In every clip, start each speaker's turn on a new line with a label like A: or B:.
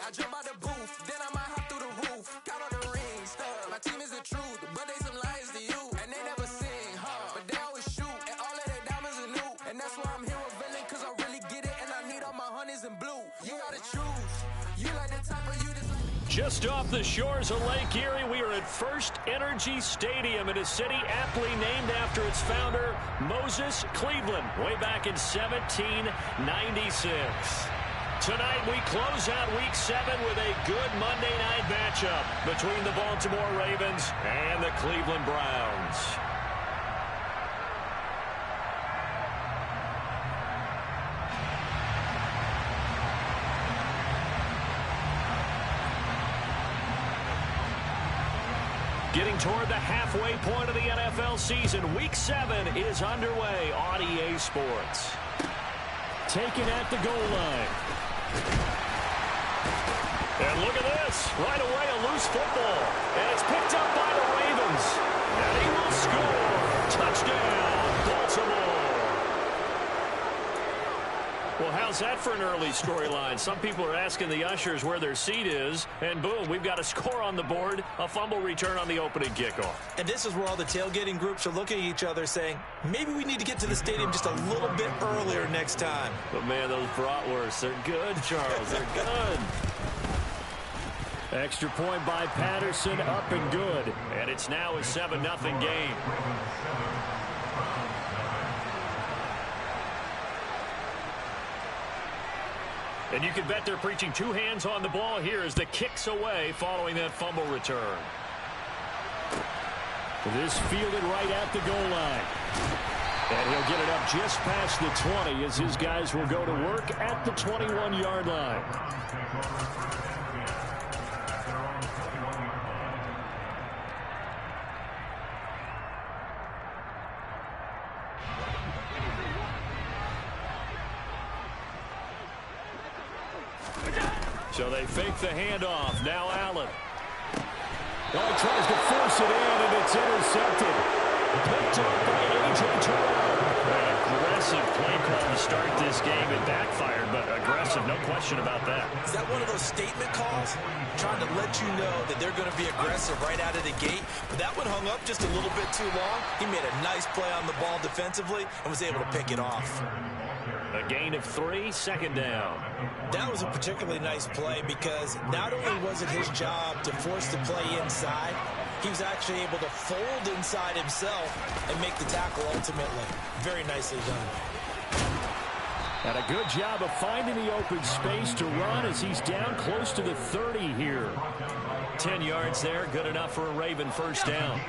A: I jump out the booth, then I might hop through the roof. Count on the rings, stuff. My team is the truth, but they some liars to you. And they never sing, but they always shoot. And all of their diamonds are new. And that's why I'm here revealing, cause I really get it. And I need all my honeys in blue. You gotta choose. You like the top or you just...
B: Just off the shores of Lake Erie, we are at First Energy Stadium in a city aptly named after its founder, Moses Cleveland, way back in 1796. Tonight, we close out Week 7 with a good Monday night matchup between the Baltimore Ravens and the Cleveland Browns. Getting toward the halfway point of the NFL season, Week 7 is underway on EA Sports. Taken at the goal line. And look at this. Right away, a loose football. And it's picked up by the Ravens. And he will score. Touchdown, Baltimore. Well, how's that for an early storyline? Some people are asking the ushers where their seat is, and boom, we've got a score on the board, a fumble return on the opening kickoff.
C: And this is where all the tailgating groups are looking at each other saying, maybe we need to get to the stadium just a little bit earlier next time.
B: But, man, those bratwursts, they're good, Charles. They're good. Extra point by Patterson, up and good. And it's now a 7-0 game. And you can bet they're preaching two hands on the ball here as the kick's away following that fumble return. This fielded right at the goal line. And he'll get it up just past the 20 as his guys will go to work at the 21-yard line. So they fake the handoff. Now Allen. Oh, he tries to force it in, and it's intercepted. Picked up by A.J. Terrell. An aggressive play call to start this game. It backfired, but aggressive, no question about that.
C: Is that one of those statement calls? Trying to let you know that they're going to be aggressive right out of the gate. But that one hung up just a little bit too long. He made a nice play on the ball defensively and was able to pick it off.
B: A gain of 3, second down.
C: That was a particularly nice play because not only was it his job to force the play inside, he was actually able to fold inside himself and make the tackle ultimately. Very nicely done.
B: And a good job of finding the open space to run as he's down close to the 30 here. 10 yards there, good enough for a Raven first down.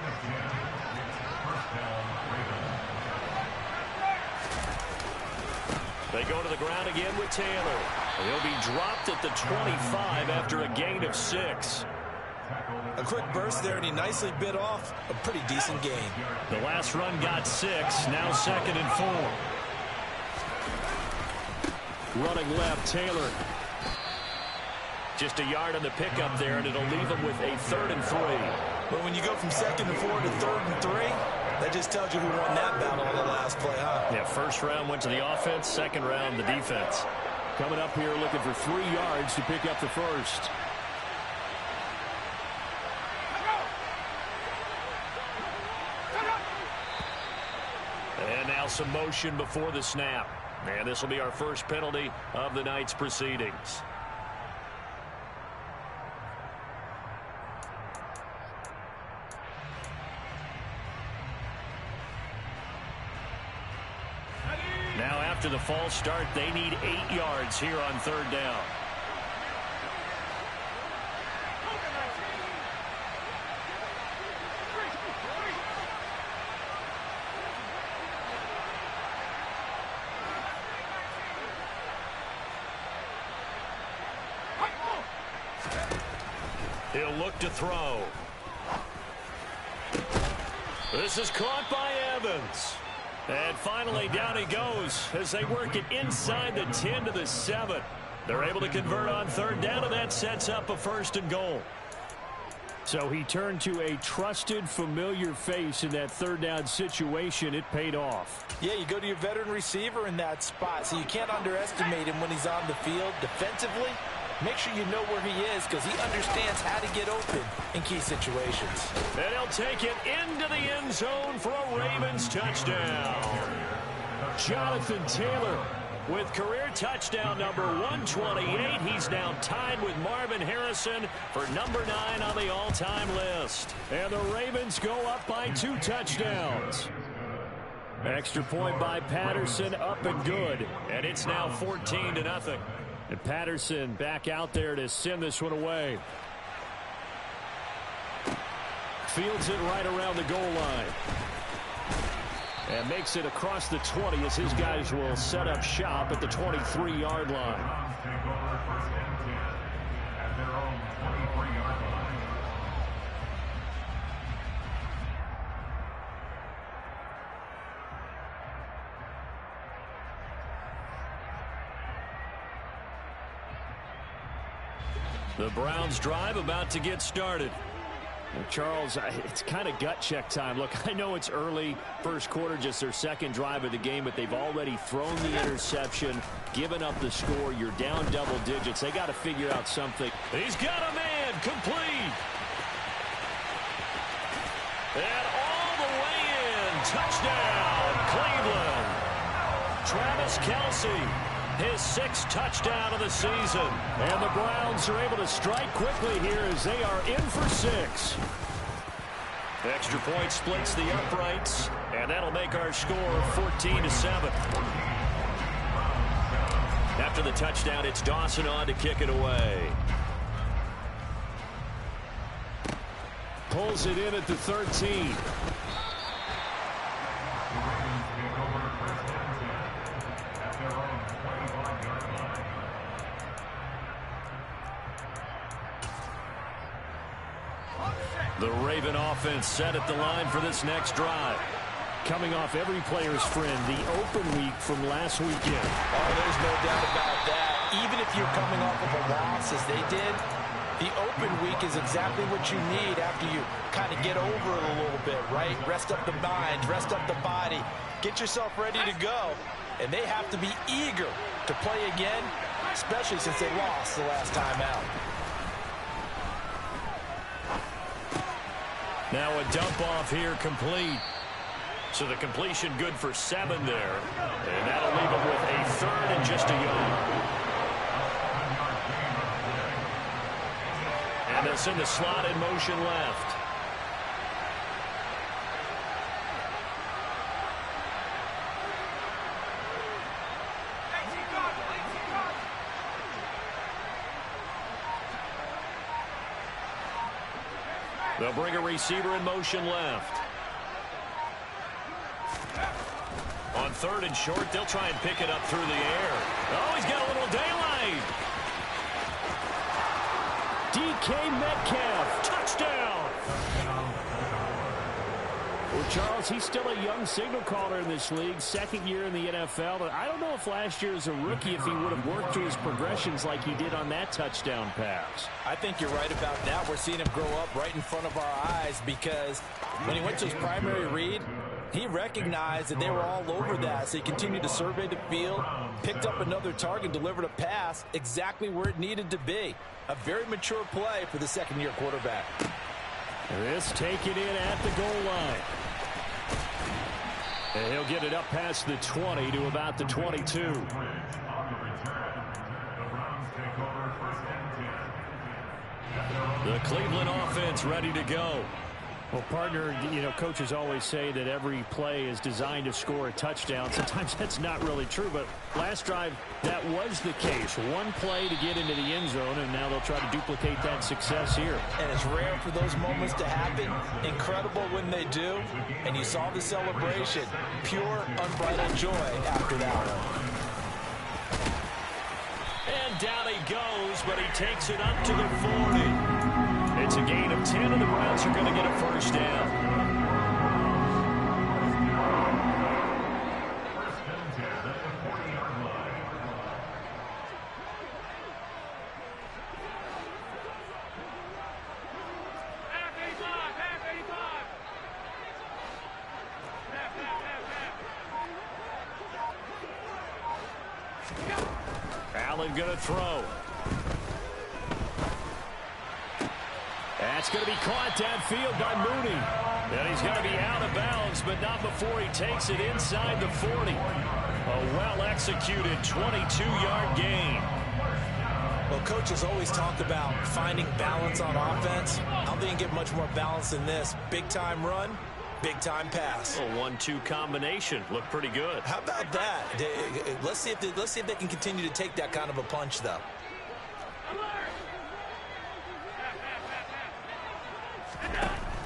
B: They go to the ground again with Taylor. He'll be dropped at the 25 after a gain of 6.
C: A quick burst there, and he nicely bit off a pretty decent gain.
B: The last run got 6, now 2nd and 4. Running left, Taylor. Just a yard on the pickup there, and it'll leave him with a 3rd and 3.
C: But when you go from 2nd and 4 to 3rd and 3, that just tells you who won that battle on the last play, huh?
B: Yeah, first round went to the offense, second round the defense. Coming up here looking for 3 yards to pick up the first. And now some motion before the snap. And this will be our first penalty of the night's proceedings. Now after the false start, they need 8 yards here on 3rd down. He'll look to throw. This is caught by Evans. And finally, down he goes as they work it inside the 10 to the 7. They're able to convert on 3rd down, and that sets up a 1st and goal. So he turned to a trusted, familiar face in that 3rd down situation. It paid off.
C: Yeah, you go to your veteran receiver in that spot, so you can't underestimate him when he's on the field defensively. make sure you know where he is because he understands how to get open in key situations.
B: And he'll take it into the end zone for a Ravens touchdown. Jonathan Taylor with career touchdown number 128. He's now tied with Marvin Harrison for number 9 on the all-time list. And the Ravens go up by 2 touchdowns. Extra point by Patterson, up and good. And it's now 14-0. And Patterson back out there to send this one away. Fields it right around the goal line. And makes it across the 20 as his guys will set up shop at the 23-yard line. The Browns drive about to get started. Charles, it's kind of gut check time. Look, I know it's early, first quarter, just their second drive of the game, but they've already thrown the interception, given up the score. You're down double digits. They got to figure out something. He's got a man, complete. And all the way in, touchdown, Cleveland. Travis Kelce, his 6th touchdown of the season. And the Browns are able to strike quickly here as they are in for 6. Extra point splits the uprights, and that'll make our score 14-7. After the touchdown, it's Dawson on to kick it away. Pulls it in at the 13. The Raven offense set at the line for this next drive. Coming off every player's friend, the open week from last weekend.
C: Oh, there's no doubt about that. Even if you're coming off of a loss as they did, the open week is exactly what you need after you kind of get over it a little bit, right? Rest up the mind, rest up the body, get yourself ready to go. And they have to be eager to play again, especially since they lost the last time out.
B: Now a dump off here complete. So the completion good for 7 there. And that'll leave him with a 3rd and just a yard. And they'll send the slot in motion left. They'll bring a receiver in motion left. On 3rd and short, they'll try and pick it up through the air. Oh, he's got a little daylight. DK Metcalf, touchdown. Well, Charles, he's still a young signal caller in this league, 2nd year in the NFL. But I don't know if last year as a rookie, if he would have worked through his progressions like he did on that touchdown pass.
C: I think you're right about that. We're seeing him grow up right in front of our eyes because when he went to his primary read, he recognized that they were all over that. So he continued to survey the field, picked up another target, delivered a pass exactly where it needed to be. A very mature play for the 2nd-year quarterback.
B: This taken in at the goal line. And he'll get it up past the 20 to about the 22. The Cleveland offense ready to go. Well, partner, you know, coaches always say that every play is designed to score a touchdown. Sometimes that's not really true, but last drive, that was the case. One play to get into the end zone, and now they'll try to duplicate that success here.
C: And it's rare for those moments to happen. Incredible when they do. And you saw the celebration. Pure, unbridled joy after that one.
B: And down he goes, but he takes it up to the 40. It's a gain of 10, and the Browns are going to get a first down. Allen going to throw. That's going to be caught downfield by Mooney. And he's going to be out of bounds, but not before he takes it inside the 40. A well-executed 22-yard gain.
C: Well, coaches always talk about finding balance on offense. I don't think you get much more balance than this. Big-time run, big-time pass.
B: A 1-2 combination. Looked pretty good.
C: How about that? Let's see if they can continue to take that kind of a punch, though.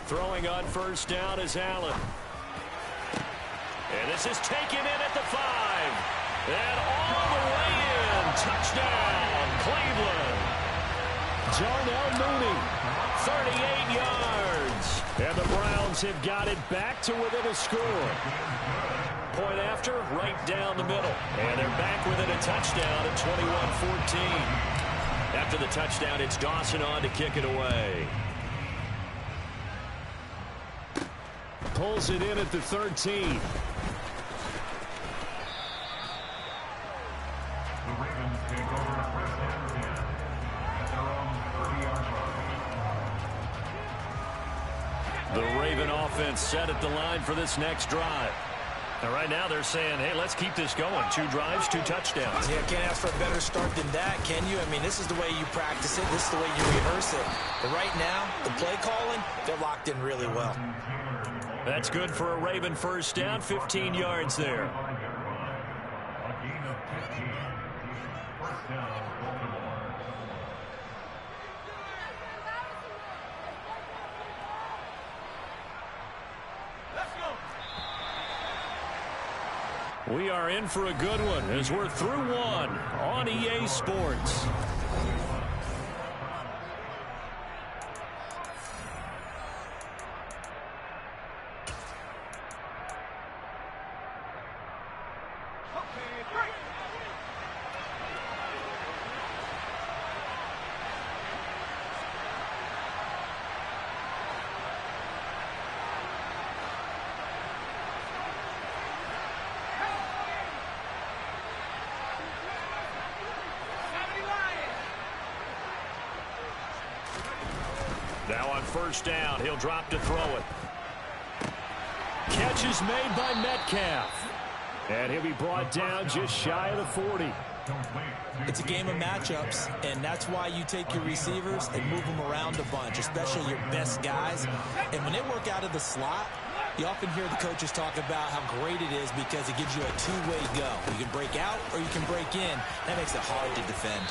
B: Throwing on first down is Allen. And this is taken in at the 5. And all the way in. Touchdown, Cleveland. Darnell Mooney, 38 yards. And the Browns have got it back to within a score. Point after, right down the middle. And they're back within a touchdown at 21-14. After the touchdown, it's Dawson on to kick it away. Pulls it in at the 13. The Raven offense set at the line for this next drive. And right now they're saying, hey, let's keep this going. 2 drives, 2 touchdowns.
C: Yeah, can't ask for a better start than that, can you? I mean, this is the way you practice it. This is the way you rehearse it. But right now, the play calling, they're locked in really well.
B: That's good for a Raven first down, 15 yards there. We are in for a good one as we're through one on EA Sports. Now on first down, he'll drop to throw it. Catch is made by Metcalf. And he'll be brought down just shy of the 40.
C: It's a game of matchups, and that's why you take your receivers and move them around a bunch, especially your best guys. And when they work out of the slot, you often hear the coaches talk about how great it is because it gives you a two-way go. You can break out or you can break in. That makes it hard to defend.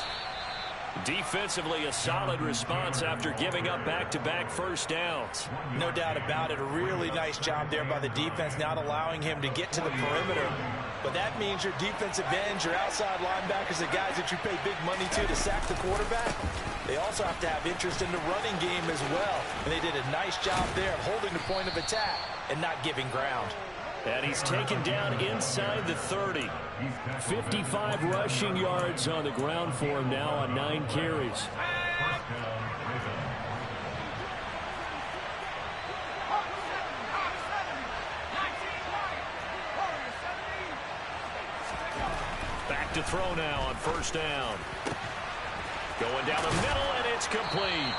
B: Defensively, a solid response after giving up back-to-back first downs.
C: No doubt about it. A really nice job there by the defense, not allowing him to get to the perimeter. But that means your defensive ends, your outside linebackers, the guys that you pay big money to sack the quarterback, they also have to have interest in the running game as well. And they did a nice job there of holding the point of attack and not giving ground.
B: And he's taken down inside the 30. 55 rushing yards on the ground for him now on 9 carries. Back to throw now on first down. Going down the middle, and it's complete.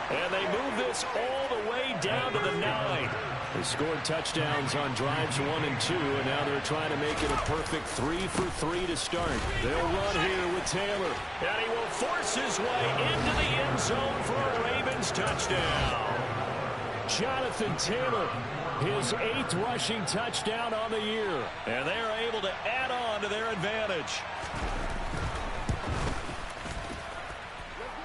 B: And they move this all the way down to the 9. They scored touchdowns on drives 1 and 2, and now they're trying to make it a perfect 3 for 3 to start. They'll run here with Taylor. And he will force his way into the end zone for a Ravens touchdown. Jonathan Taylor, his 8th rushing touchdown on the year. And they're able to add on to their advantage.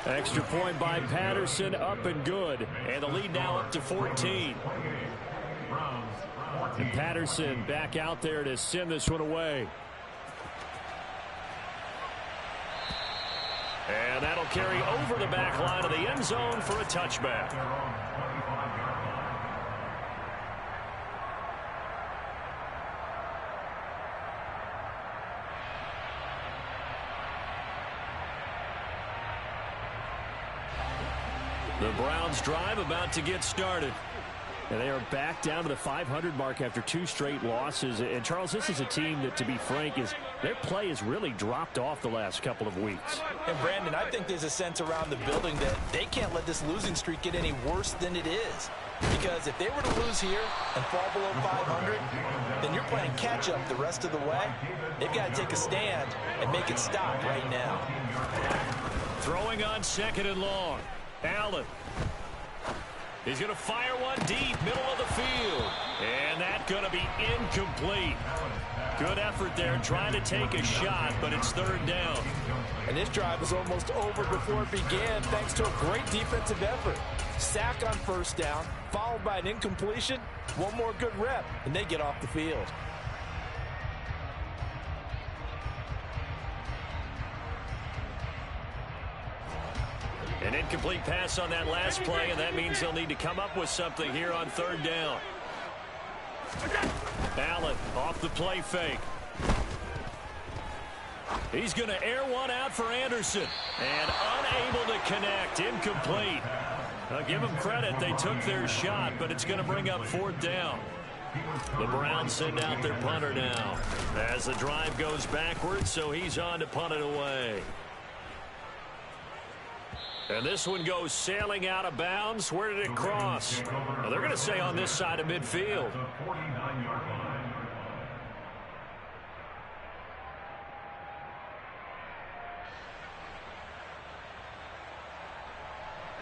B: Extra point by Patterson, up and good. And the lead now up to 14. And Patterson back out there to send this one away. And that'll carry over the back line of the end zone for a touchback. The Browns drive about to get started. And they are back down to the 500 mark after 2 straight losses. And, Charles, this is a team that, to be frank, their play has really dropped off the last couple of weeks.
C: And, Brandon, I think there's a sense around the building that they can't let this losing streak get any worse than it is. Because if they were to lose here and fall below 500, then you're playing catch-up the rest of the way. They've got to take a stand and make it stop right now.
B: Throwing on 2nd and long. Allen. He's going to fire one deep, middle of the field. And that's going to be incomplete. Good effort there, trying to take a shot, but it's 3rd down.
C: And this drive was almost over before it began, thanks to a great defensive effort. Sack on 1st down, followed by an incompletion. One more good rep, and they get off the field.
B: An incomplete pass on that last play, and that means they'll need to come up with something here on 3rd down. Allen off the play fake. He's going to air one out for Anderson, and unable to connect. Incomplete. I'll give them credit. They took their shot, but it's going to bring up 4th down. The Browns send out their punter now as the drive goes backwards, so he's on to punt it away. And this one goes sailing out of bounds. Where did it cross? Well, they're going to say on this side of midfield.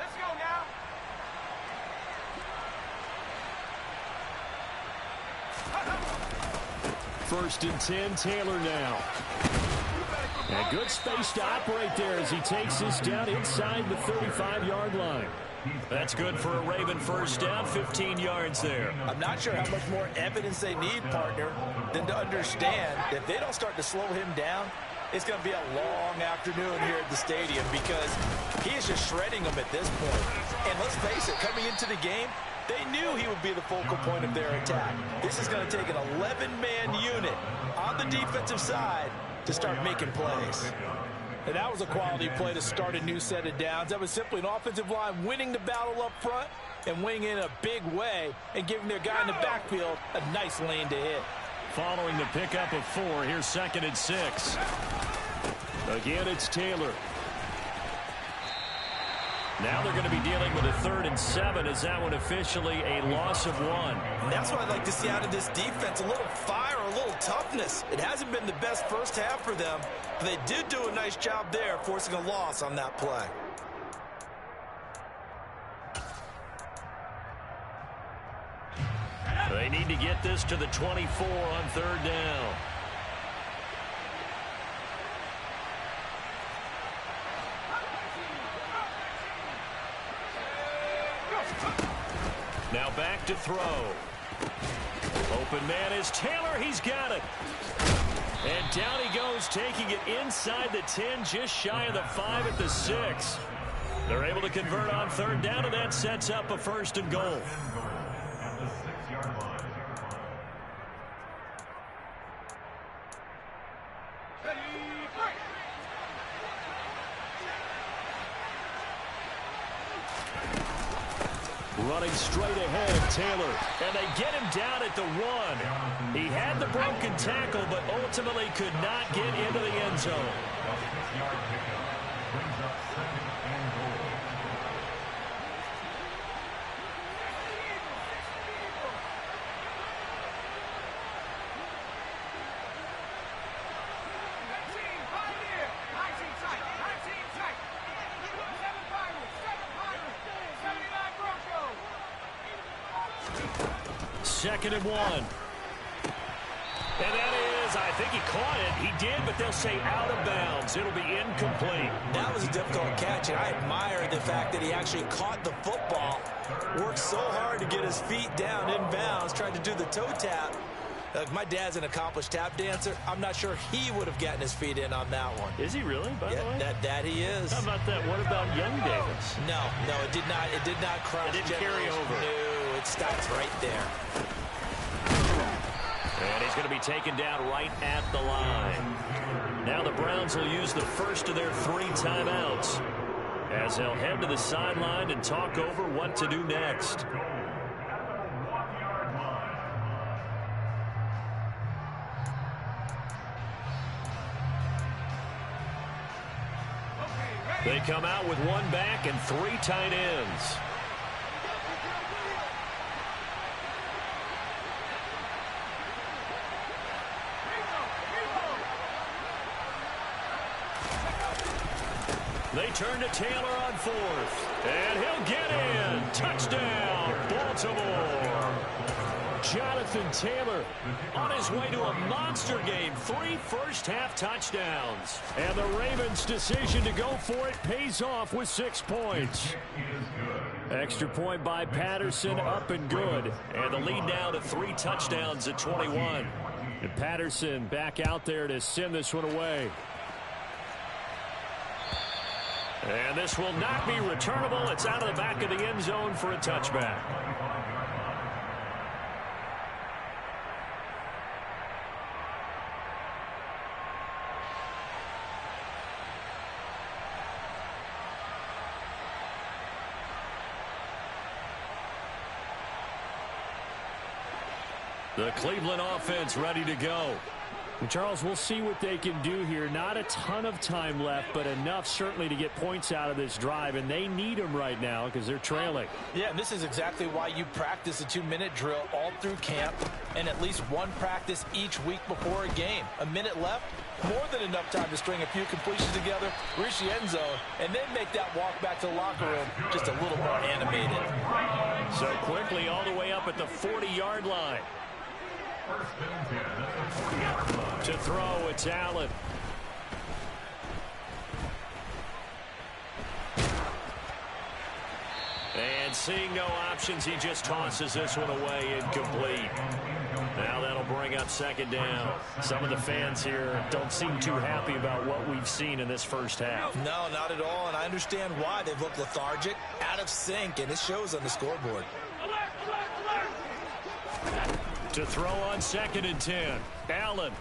A: Let's go now.
B: First and 10, Taylor now. And good space to operate there as he takes this down inside the 35-yard line. That's good for a Raven 1st down, 15 yards there.
C: I'm not sure how much more evidence they need, partner, than to understand that if they don't start to slow him down, it's going to be a long afternoon here at the stadium because he is just shredding them at this point. And let's face it, coming into the game, they knew he would be the focal point of their attack. This is going to take an 11-man unit on the defensive side to start making plays. And that was a quality play to start a new set of downs. That was simply an offensive line winning the battle up front and winning in a big way and giving their guy in the backfield a nice lane to hit.
B: Following the pickup of 4, here's 2nd and 6. Again, it's Taylor. Now they're going to be dealing with a 3rd and 7 as that one officially a loss of 1.
C: And that's what I'd like to see out of this defense, a little fire, a little toughness. It hasn't been the best first half for them, but they did do a nice job there forcing a loss on that play.
B: They need to get this to the 24 on 3rd down. Now back to throw. Open man is Taylor. He's got it. And down he goes, taking it inside the 10, just shy of the 5 at the 6. They're able to convert on 3rd down, and that sets up a 1st and goal. Running straight ahead, Taylor. And they get him down at the 1. He had the broken tackle, but ultimately could not get into the end zone. Second and 1. And that is, I think he caught it. He did, but they'll say out of bounds. It'll be incomplete.
C: That was a difficult catch, and I admire the fact that he actually caught the football. Worked so hard to get his feet down in bounds, tried to do the toe tap. My dad's an accomplished tap dancer. I'm not sure he would have gotten his feet in on that one.
B: Is he really, by the way?
C: That he is.
B: How about that? What about young Davis?
C: No, it did not. It did not cross.
B: It didn't carry over.
C: No, it stops right there.
B: And he's going to be taken down right at the line. Now the Browns will use the first of their 3 timeouts as they'll head to the sideline and talk over what to do next. They come out with one back and 3 tight ends. They turn to Taylor on 4th. And he'll get in. Touchdown, Baltimore. Jonathan Taylor on his way to a monster game. 3 first-half touchdowns. And the Ravens' decision to go for it pays off with 6 points. Extra point by Patterson, up and good. And the lead now to 3 touchdowns at 21. And Patterson back out there to send this one away. And this will not be returnable. It's out of the back of the end zone for a touchback. The Cleveland offense ready to go. Charles, we'll see what they can do here. Not a ton of time left, but enough certainly to get points out of this drive, and they need them right now because they're trailing.
C: Yeah, and this is exactly why you practice a 2-minute drill all through camp and at least one practice each week before a game. A minute left, more than enough time to string a few completions together, reach the end zone, and then make that walk back to the locker room just a little more animated.
B: So quickly all the way up at the 40-yard line. To throw, it's Allen. And seeing no options, he just tosses this one away, incomplete. Now that'll bring up 2nd down. Some of the fans here don't seem too happy about what we've seen in this first half.
C: No, not at all, and I understand why. They've looked lethargic, out of sync, and it shows on the scoreboard.
B: To throw on 2nd and 10. Allen.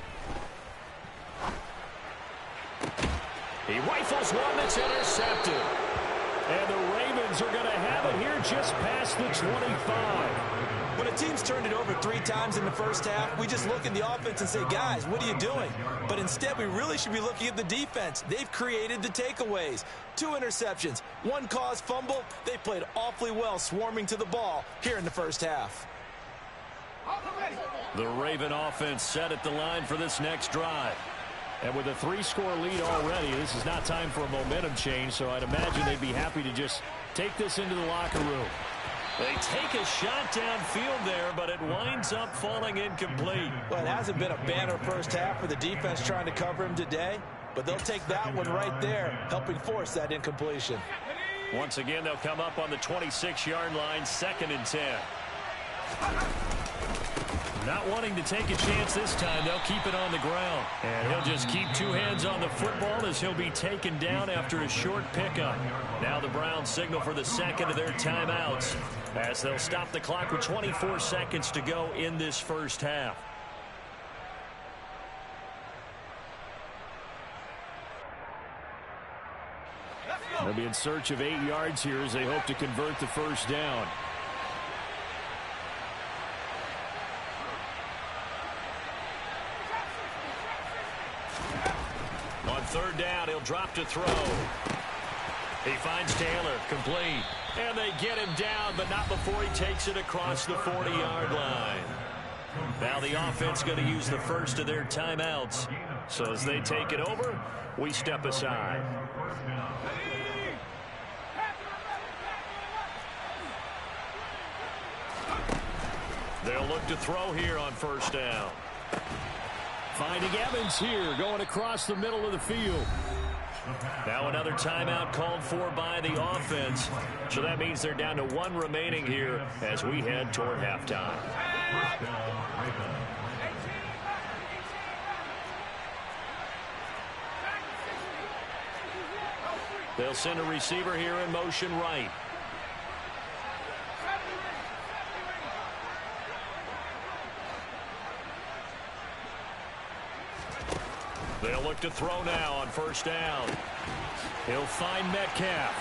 B: He rifles one that's intercepted. And the Ravens are going to have it here just past the 25.
C: When a team's turned it over 3 times in the first half, we just look at the offense and say, guys, what are you doing? But instead, we really should be looking at the defense. They've created the takeaways. 2 interceptions, 1 caused fumble. They played awfully well swarming to the ball here in the first half.
B: The Raven offense set at the line for this next drive. And with a 3-score lead already, this is not time for a momentum change, so I'd imagine they'd be happy to just take this into the locker room. They take a shot downfield there, but it winds up falling incomplete.
C: Well, it hasn't been a banner first half for the defense trying to cover him today, but they'll take that one right there, helping force that incompletion.
B: Once again, they'll come up on the 26-yard line, 2nd and 10. Not wanting to take a chance this time, they'll keep it on the ground. And he'll just keep 2 hands on the football as he'll be taken down after a short pickup. Now the Browns signal for the 2nd of their timeouts as they'll stop the clock with 24 seconds to go in this first half. They'll be in search of 8 yards here as they hope to convert the first down. On 3rd down, he'll drop to throw. He finds Taylor, complete. And they get him down, but not before he takes it across the 40-yard line. Now the offense going to use the first of their timeouts. So as they take it over, we step aside. They'll look to throw here on 1st down. Finding Evans here, going across the middle of the field. Now another timeout called for by the offense. So that means they're down to 1 remaining here as we head toward halftime. They'll send a receiver here in motion right. They'll look to throw now on 1st down. He'll find Metcalf.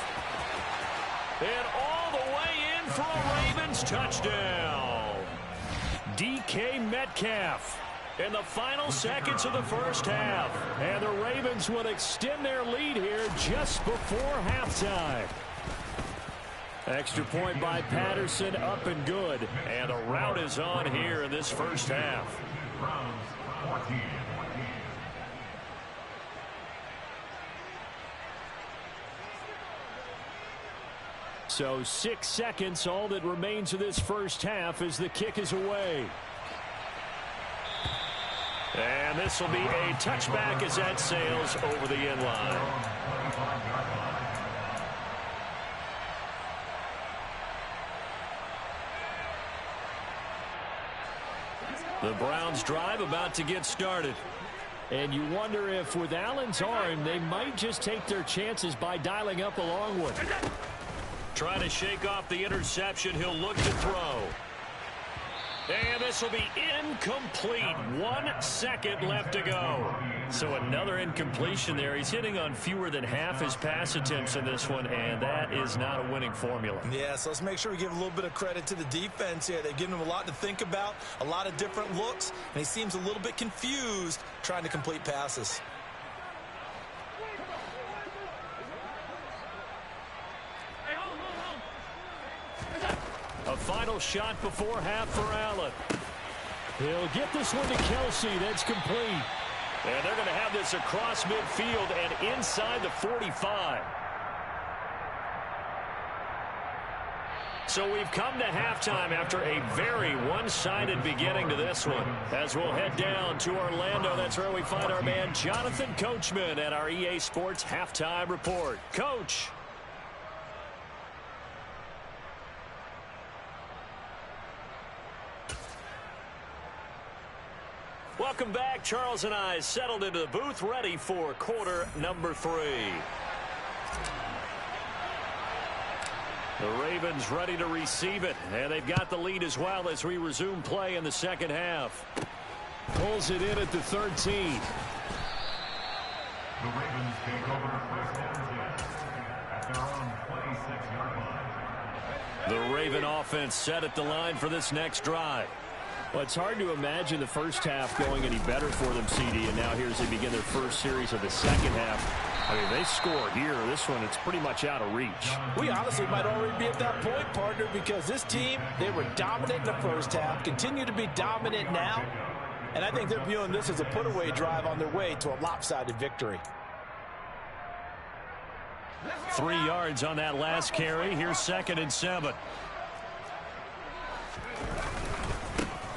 B: And all the way in for a Ravens touchdown. DK Metcalf. in the final seconds of the first half. And the Ravens will extend their lead here just before halftime. Extra point by Patterson, up and good. And a rout is on here in this first half. So 6 seconds, all that remains of this first half as the kick is away. And this will be a touchback as that sails over the end line. The Browns drive about to get started. And you wonder if with Allen's arm, they might just take their chances by dialing up a long one. Trying to shake off the interception, he'll look to throw. And this will be incomplete. 1 second left to go. So another incompletion there. He's hitting on fewer than half his pass attempts in this one, and that is not a winning formula.
C: Yeah, so let's make sure we give a little bit of credit to the defense here. They've given him a lot to think about, a lot of different looks, and he seems a little bit confused trying to complete passes.
B: A final shot before half for Allen. He'll get this one to Kelsey. That's complete. And they're going to have this across midfield and inside the 45. So we've come to halftime after a very one-sided beginning to this one. As we'll head down to Orlando, that's where we find our man Jonathan Coachman at our EA Sports Halftime Report. Coach. Welcome back. Charles and I settled into the booth, ready for quarter number 3. The Ravens ready to receive it, and they've got the lead as well as we resume play in the second half. Pulls it in at the 13.
D: The Ravens take over first down at their own 26-yard line.
B: The Raven offense set at the line for this next drive.
E: Well, it's hard to imagine the first half going any better for them, CD, and now here as they begin their first series of the second half. I mean, they score here. This one, it's pretty much out of reach.
C: We honestly might already be at that point, partner, because this team, they were dominant in the first half, continue to be dominant now, and I think they're viewing this as a put-away drive on their way to a lopsided victory.
B: 3 yards on that last carry. Here's 2nd and 7.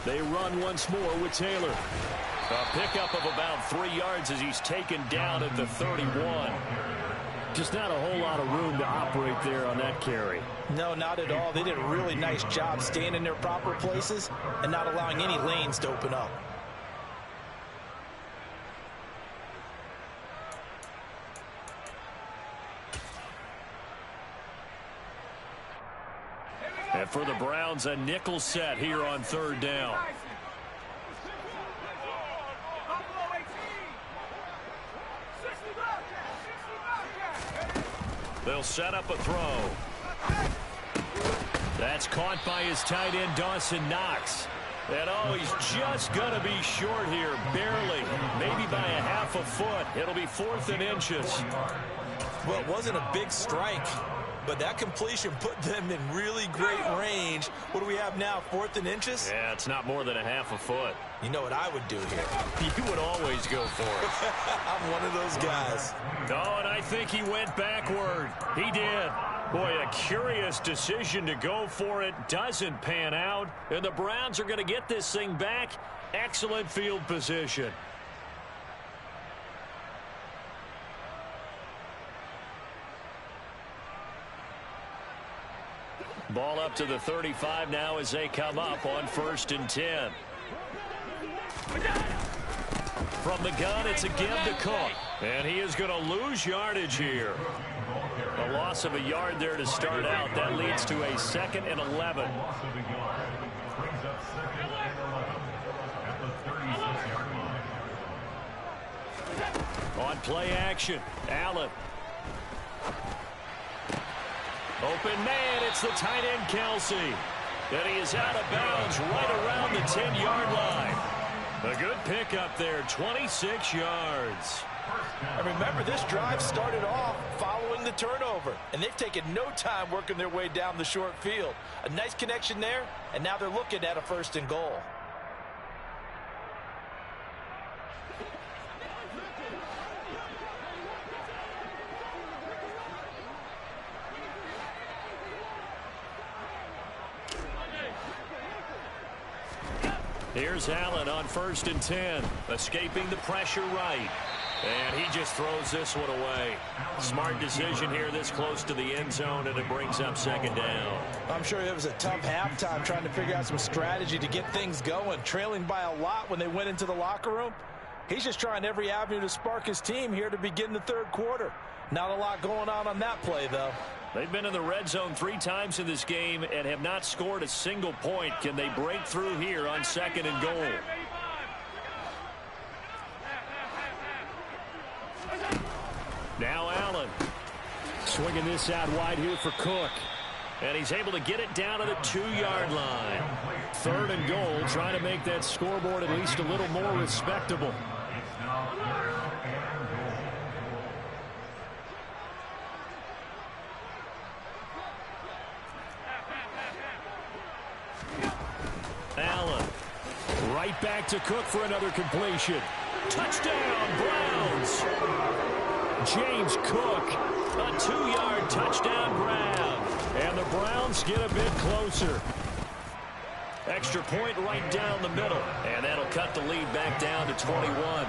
E: They run once more with Taylor.
B: A pickup of about 3 yards as he's taken down at the 31.
E: Just not a whole lot of room to operate there on that carry.
C: No, not at all. They did a really nice job staying in their proper places and not allowing any lanes to open up.
B: And for the Browns, a nickel set here on 3rd down. They'll set up a throw. That's caught by his tight end, Dawson Knox. And oh, he's just going to be short here, barely, maybe by a half a foot. It'll be 4th and inches.
C: Well, it wasn't a big strike, but that completion put them in really great range. What do we have now, 4th and inches?
B: Yeah, it's not more than a half a foot.
C: You know what I would do here?
B: You would always go for it.
C: I'm one of those guys.
B: Oh, and I think he went backward. He did. Boy, a curious decision to go for it. Doesn't pan out. And the Browns are going to get this thing back. Excellent field position. Ball up to the 35 now as they come up on 1st and 10. From the gun, it's a give to Cook. And he is going to lose yardage here. A loss of a yard there to start out. That leads to a 2nd and 11. On play action, Allen. Open man, it's the tight end, Kelsey. And he is out of bounds right around the 10-yard line. A good pickup there, 26 yards.
C: And remember, this drive started off following the turnover, and they've taken no time working their way down the short field. A nice connection there, and now they're looking at a 1st and goal.
B: Here's Allen on 1st and 10, escaping the pressure right. And he just throws this one away. Smart decision here this close to the end zone, and it brings up 2nd down.
C: I'm sure it was a tough halftime trying to figure out some strategy to get things going, trailing by a lot when they went into the locker room. He's just trying every avenue to spark his team here to begin the 3rd quarter. Not a lot going on that play, though.
B: They've been in the red zone 3 times in this game and have not scored a single point. Can they break through here on 2nd and goal? Now Allen. Swinging this out wide here for Cook. And he's able to get it down to the 2-yard line. 3rd and goal, trying to make that scoreboard at least a little more respectable. Allen. Right back to Cook for another completion. Touchdown, Browns. James Cook, a 2-yard touchdown grab. And the Browns get a bit closer. Extra point right down the middle. And that'll cut the lead back down to 21.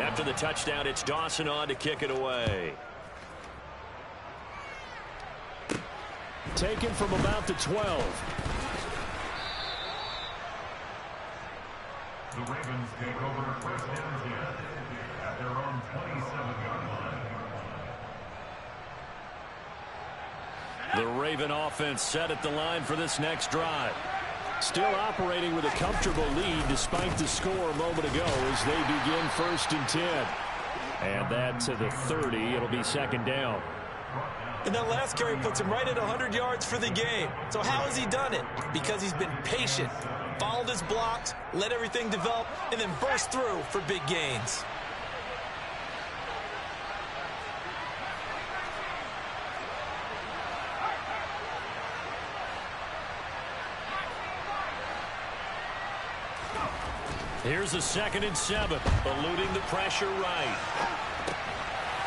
B: After the touchdown, it's Dawson on to kick it away. Taken from about the 12.
D: The Ravens take over 1st and 10 at their own 27-yard line.
B: The Raven offense set at the line for this next drive. Still operating with a comfortable lead despite the score a moment ago as they begin 1st and 10. And that to the 30. It'll be 2nd down.
C: And that last carry puts him right at 100 yards for the game. So how has he done it? Because he's been patient, followed his blocks, let everything develop, and then burst through for big gains.
B: Here's a 2nd and 7, eluding the pressure right.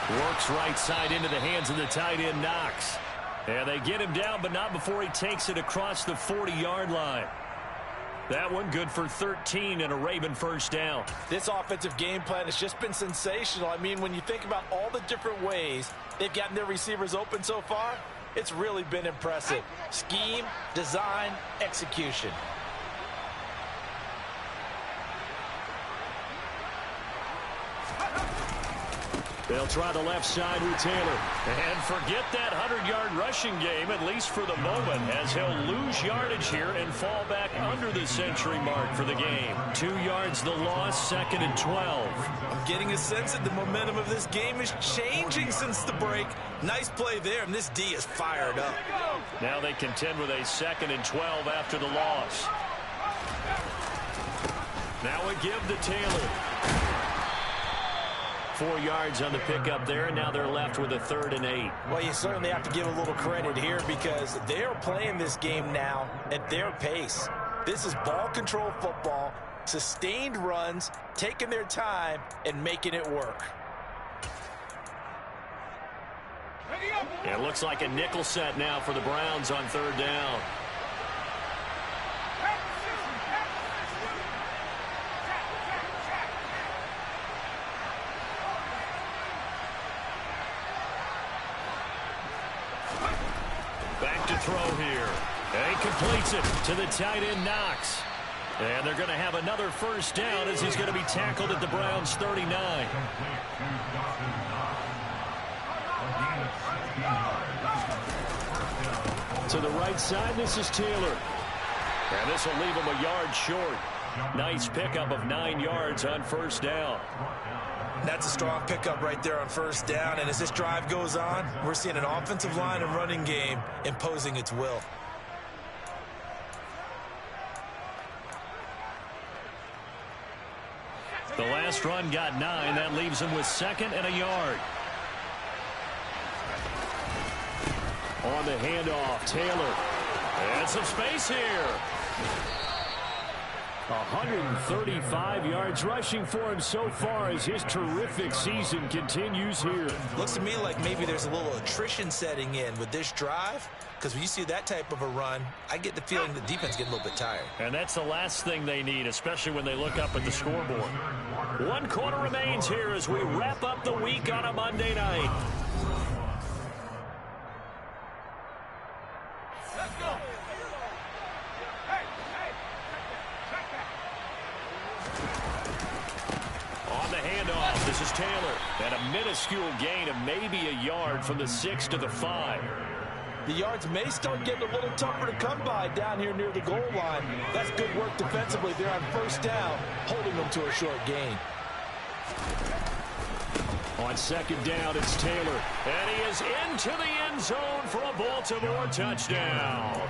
B: Works right side into the hands of the tight end, Knox. And they get him down, but not before he takes it across the 40-yard line. That one good for 13 and a Raven 1st down.
C: This offensive game plan has just been sensational. I mean, when you think about all the different ways they've gotten their receivers open so far, it's really been impressive. Scheme, design, execution.
B: They'll try the left side with Taylor. And forget that 100-yard rushing game, at least for the moment, as he'll lose yardage here and fall back under the century mark for the game. 2 yards the loss, 2nd and 12.
C: I'm getting a sense that the momentum of this game is changing since the break. Nice play there, and this D is fired up.
B: Now they contend with a 2nd and 12 after the loss. Now a give to Taylor. 4 yards on the pickup there, and now they're left with a 3rd and 8.
C: Well, you certainly have to give a little credit here because they're playing this game now at their pace. This is ball control football, sustained runs, taking their time, and making it work.
B: It looks like a nickel set now for the Browns on 3rd down. Back to throw here. And he completes it to the tight end, Knox. And they're going to have another 1st down as he's going to be tackled at the Browns' 39. To the right side, this is Taylor. And this will leave him a yard short. Nice pickup of 9 yards on 1st down.
C: That's a strong pickup right there on 1st down. And as this drive goes on, we're seeing an offensive line and running game imposing its will.
B: last run got 9. That leaves him with 2nd and a yard. On the handoff, Taylor. And some space here. 135 yards rushing for him so far as his terrific season continues here.
C: Looks to me like maybe there's a little attrition setting in with this drive, because when you see that type of a run, I get the feeling the defense getting a little bit tired.
B: And that's the last thing they need, especially when they look up at the scoreboard. 1 quarter remains here as we wrap up the week on a Monday night. On the handoff, this is Taylor. And a minuscule gain of maybe a yard from the 6 to the 5.
C: The yards may start getting a little tougher to come by down here near the goal line. That's good work defensively. They're on 1st down, holding them to a short gain.
B: On 2nd down, it's Taylor. And he is into the end zone for a Baltimore touchdown.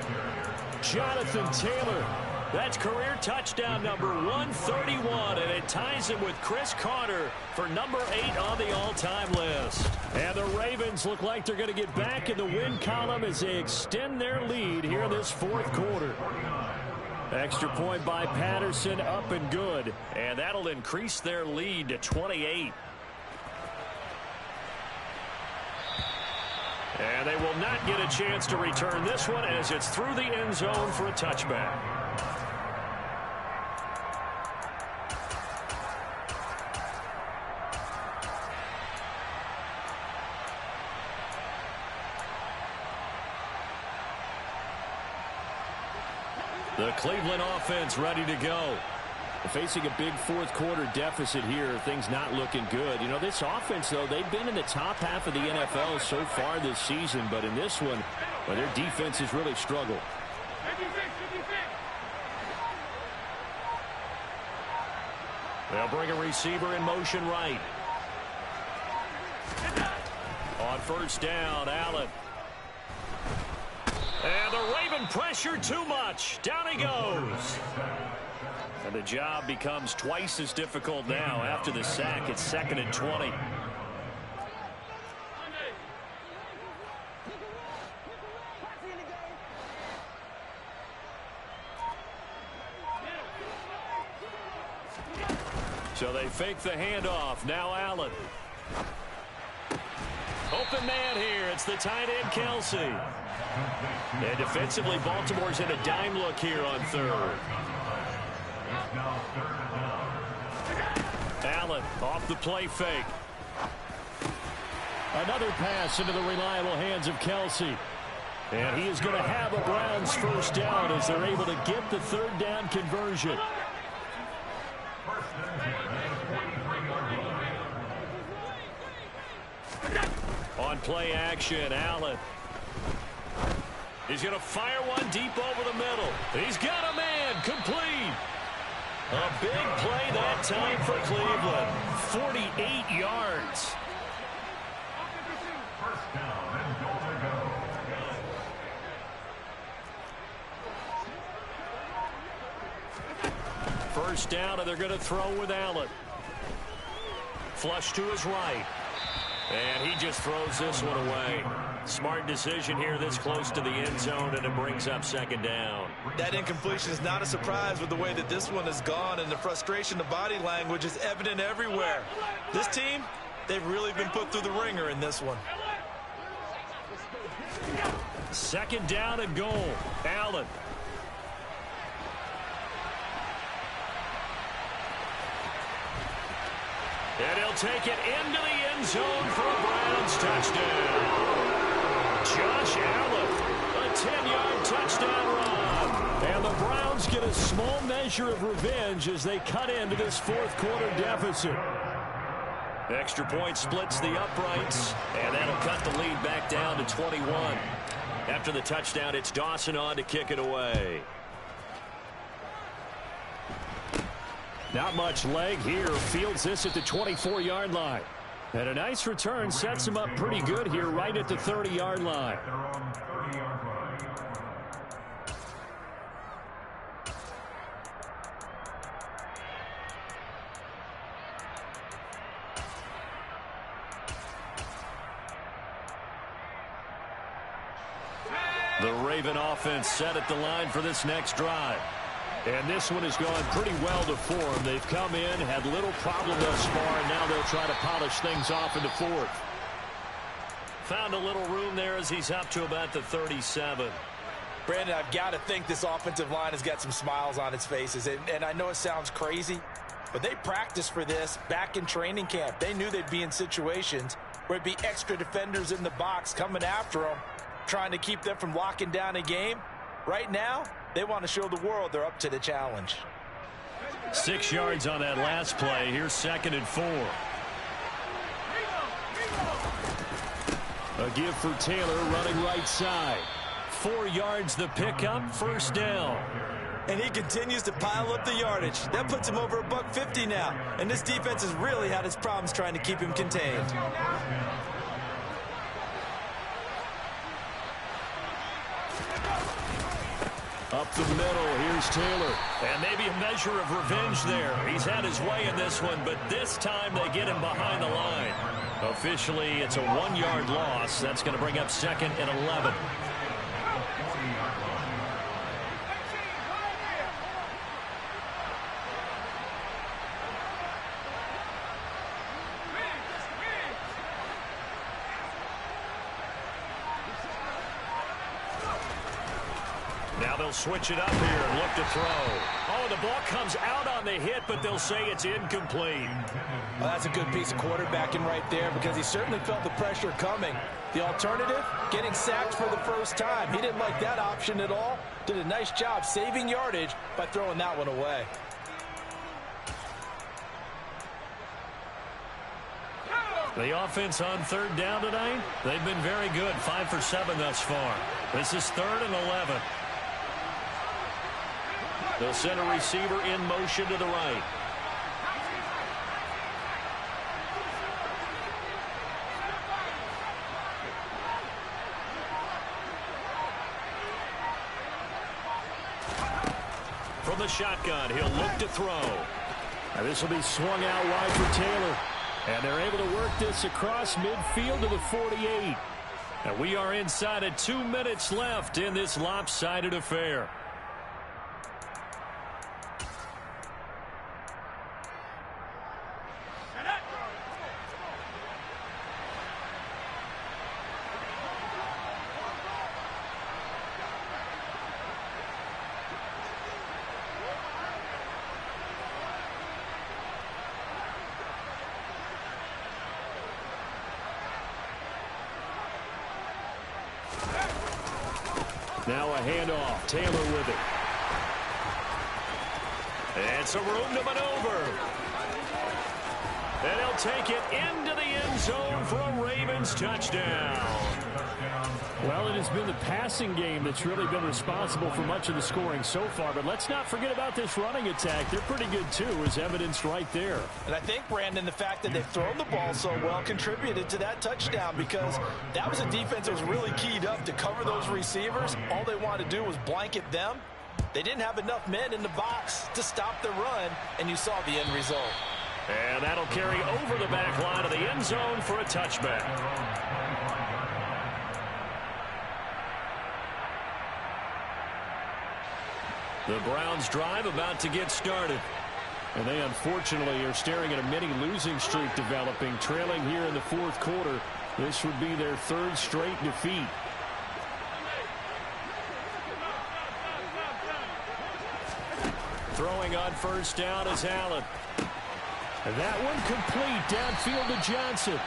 B: Jonathan Taylor. That's career touchdown number 131, and it ties him with Chris Carter for number 8 on the all-time list. And the Ravens look like they're going to get back in the win column as they extend their lead here in this 4th quarter. Extra point by Patterson, up and good. And that'll increase their lead to 28. And they will not get a chance to return this one as it's through the end zone for a touchback. The Cleveland offense ready to go.
E: Facing a big 4th quarter deficit here, things not looking good. You know, this offense, though, they've been in the top half of the NFL so far this season, but in this one, well, their defense has really struggled.
B: They'll bring a receiver in motion right. On 1st down, Allen. And the Raven pressure too much. Down he goes. And the job becomes twice as difficult now after the sack. It's 2nd and 20. So they fake the handoff. Now Allen. Open man here. It's the tight end, Kelsey. And defensively, Baltimore's in a dime look here on 3rd. Allen off the play fake.
E: Another pass into the reliable hands of Kelsey. And he is going to have a Browns 1st down as they're able to get the 3rd down conversion.
B: On play action, Allen. He's going to fire one deep over the middle. He's got a man, complete. A big play that time for Cleveland. 48 yards.
D: First down and goal to go.
B: First down, and they're going to throw with Allen. Flush to his right. And he just throws this one away. Smart decision here this close to the end zone, and it brings up 2nd down.
C: That incompletion is not a surprise with the way that this one has gone, and the frustration, the body language is evident everywhere. This team, they've really been put through the ringer in this one.
B: 2nd down and goal. Allen. And he'll take it into the end zone for a Browns touchdown. Josh Allen, a 10-yard touchdown run. And the Browns get a small measure of revenge as they cut into this 4th quarter deficit. Extra point splits the uprights, and that'll cut the lead back down to 21. After the touchdown, it's Dawson on to kick it away.
E: Not much leg here. Fields this at the 24-yard line. And a nice return sets him up pretty good here right at the 30-yard line.
D: Their own 30-yard line.
B: The Raven offense set at the line for this next drive.
E: And this one has gone pretty well to form. They've come in, had little problem thus far, and now they'll try to polish things off into fourth.
B: Found a little room there as he's up to about the 37.
C: Brandon, I've got to think this offensive line has got some smiles on its faces. And I know it sounds crazy, but they practiced for this back in training camp. They knew they'd be in situations where it'd be extra defenders in the box coming after them, trying to keep them from locking down a game. Right now, they want to show the world they're up to the challenge.
B: 6 yards on that last play. Here's 2nd and 4. A give for Taylor running right side. 4 yards the pickup, 1st down.
C: And he continues to pile up the yardage. That puts him over $150 now. And this defense has really had its problems trying to keep him contained.
B: Up the middle, here's Taylor. And maybe a measure of revenge there. He's had his way in this one, but this time they get him behind the line. Officially, it's a 1-yard loss. That's going to bring up 2nd and 11. Now they'll switch it up here and look to throw. Oh, the ball comes out on the hit, but they'll say it's incomplete.
C: Well, that's a good piece of quarterbacking right there because he certainly felt the pressure coming. The alternative, getting sacked for the first time. He didn't like that option at all. Did a nice job saving yardage by throwing that one away.
B: The offense on 3rd down tonight, they've been very good. 5 for 7 thus far. This is 3rd and 11. They'll send a receiver in motion to the right. From the shotgun, he'll look to throw.
E: Now this will be swung out wide for Taylor. And they're able to work this across midfield to the 48.
B: And we are inside of 2 minutes left in this lopsided affair. Now a handoff. Taylor with it. And some room to maneuver. And he'll take it into the end zone for a Ravens touchdown.
E: Well, it has been the passing game that's really been responsible for much of the scoring so far. But let's not forget about this running attack. They're pretty good, too, as evidenced right there.
C: And I think, Brandon, the fact that they've thrown the ball so well contributed to that touchdown because that was a defense that was really keyed up to cover those receivers. All they wanted to do was blanket them. They didn't have enough men in the box to stop the run, and you saw the end result.
B: And that'll carry over the back line of the end zone for a touchback. The Browns drive about to get started.
E: And they unfortunately are staring at a mini losing streak developing, trailing here in the 4th quarter. This would be their 3rd straight defeat.
B: Throwing on 1st down is Allen.
E: And that one complete downfield to Johnson.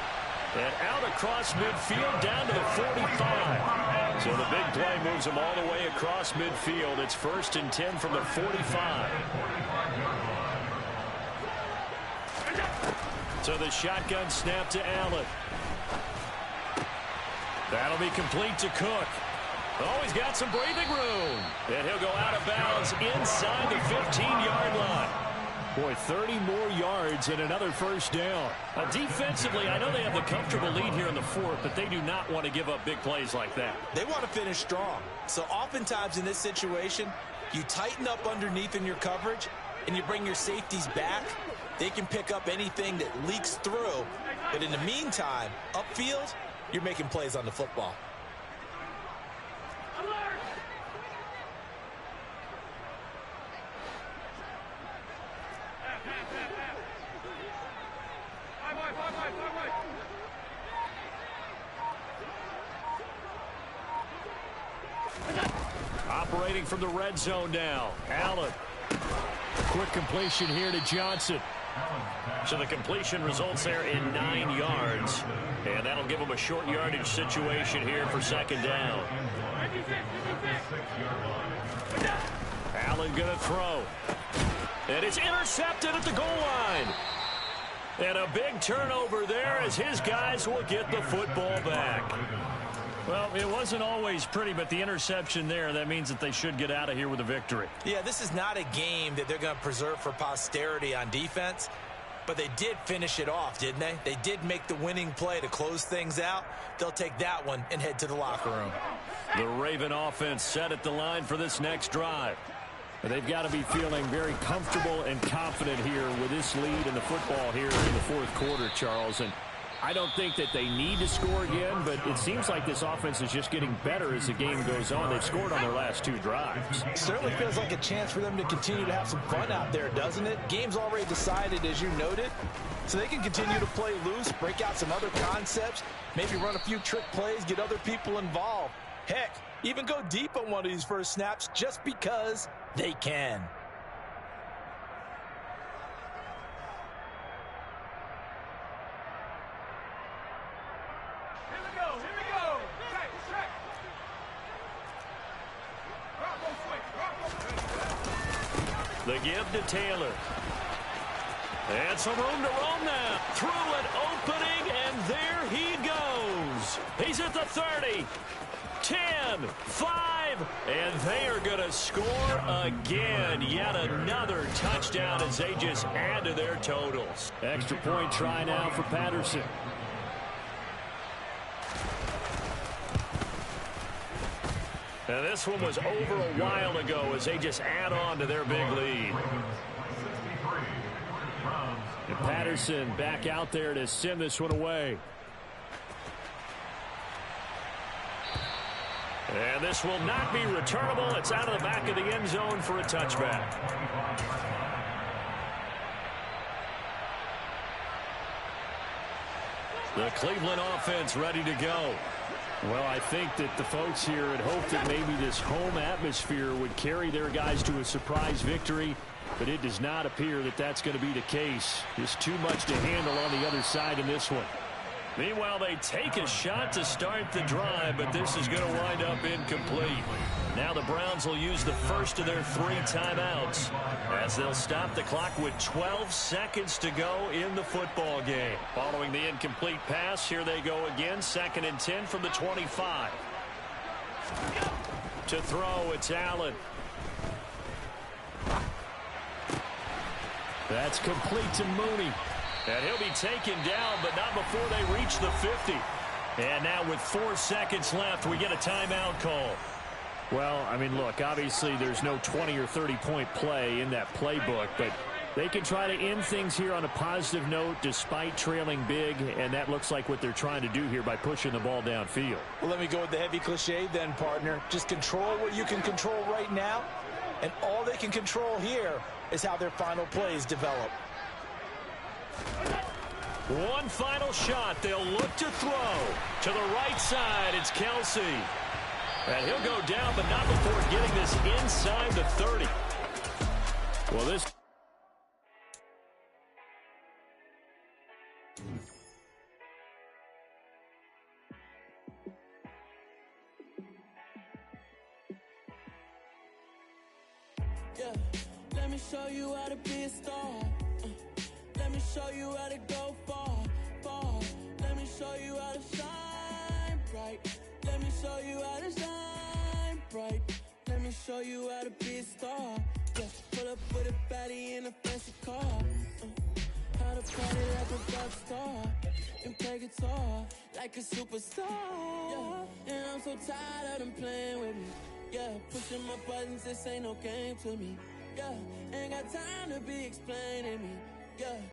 B: And out across midfield down to the 45. So the big play moves them all the way across midfield. It's 1st and 10 from the 45. So the shotgun snap to Allen. That'll be complete to Cook. Oh, he's got some breathing room. And he'll go out of bounds inside the 15-yard line.
E: Boy, 30 more yards and another 1st down.
B: Defensively, I know they have the comfortable lead here in the 4th, but they do not want to give up big plays like that.
C: They want to finish strong. So oftentimes in this situation, you tighten up underneath in your coverage, and you bring your safeties back. They can pick up anything that leaks through. But in the meantime, upfield, you're making plays on the football.
B: Operating from the red zone now. Allen. Quick completion here to Johnson. So the completion results there in 9 yards. And that'll give them a short yardage situation here for second down. Allen going to throw. And it's intercepted at the goal line. And a big turnover there as his guys will get the football back. Well, it wasn't always pretty, but the interception there, that means that they should get out of here with a victory.
C: Yeah, this is not a game that they're going to preserve for posterity on defense, but they did finish it off, didn't they? They did make the winning play to close things out. They'll take that one and head to the locker room.
B: The Raven offense set at the line for this next drive.
E: They've got to be feeling very comfortable and confident here with this lead in the football here in the fourth quarter, Charles. And I don't think that they need to score again, but it seems like this offense is just getting better as the game goes on. They've scored on their last 2 drives.
C: It certainly feels like a chance for them to continue to have some fun out there, doesn't it? Game's already decided, as you noted, so they can continue to play loose, break out some other concepts, maybe run a few trick plays, get other people involved. Heck, even go deep on one of these first snaps just because they can.
B: The give to Taylor. And some room to roam now. Through an opening, and there he goes. He's at the 30. 10, 5, and they are going to score again. Yet another touchdown as they just add to their totals.
E: Extra point try now for Patterson.
B: And this one was over a while ago as they just add on to their big lead.
E: And Patterson back out there to send this one away.
B: And this will not be returnable. It's out of the back of the end zone for a touchback. The Cleveland offense ready to go.
E: Well, I think that the folks here had hoped that maybe this home atmosphere would carry their guys to a surprise victory, but it does not appear that that's going to be the case. There's too much to handle on the other side in this one.
B: Meanwhile, they take a shot to start the drive, but this is going to wind up incomplete. Now the Browns will use the first of their 3 timeouts as they'll stop the clock with 12 seconds to go in the football game. Following the incomplete pass, here they go again, 2nd and 10 from the 25. To throw, it's Allen.
E: That's complete to Mooney.
B: And he'll be taken down, but not before they reach the 50. And now with 4 seconds left, we get a timeout call.
E: Well, I mean, look, obviously there's no 20 or 30-point play in that playbook, but they can try to end things here on a positive note despite trailing big, and that looks like what they're trying to do here by pushing the ball downfield.
C: Well, let me go with the heavy cliche then, partner. Just control what you can control right now, and all they can control here is how their final plays develop.
B: One final shot. They'll look to throw. To the right side, it's Kelsey. And he'll go down, but not before getting this inside the 30.
E: Well, this...
F: Yeah, let me show you how to be a star. Let me show you how to go far, far. Let me show you how to shine bright. Let me show you how to shine bright. Let me show you how to be a star. Yeah, pull up with a baddie in a fancy car. How to party like a rock star and play guitar like a superstar. Yeah, and I'm so tired of them playing with me. Yeah, pushing my buttons, this ain't no game to me. Yeah, ain't got time to be explaining me. Yeah.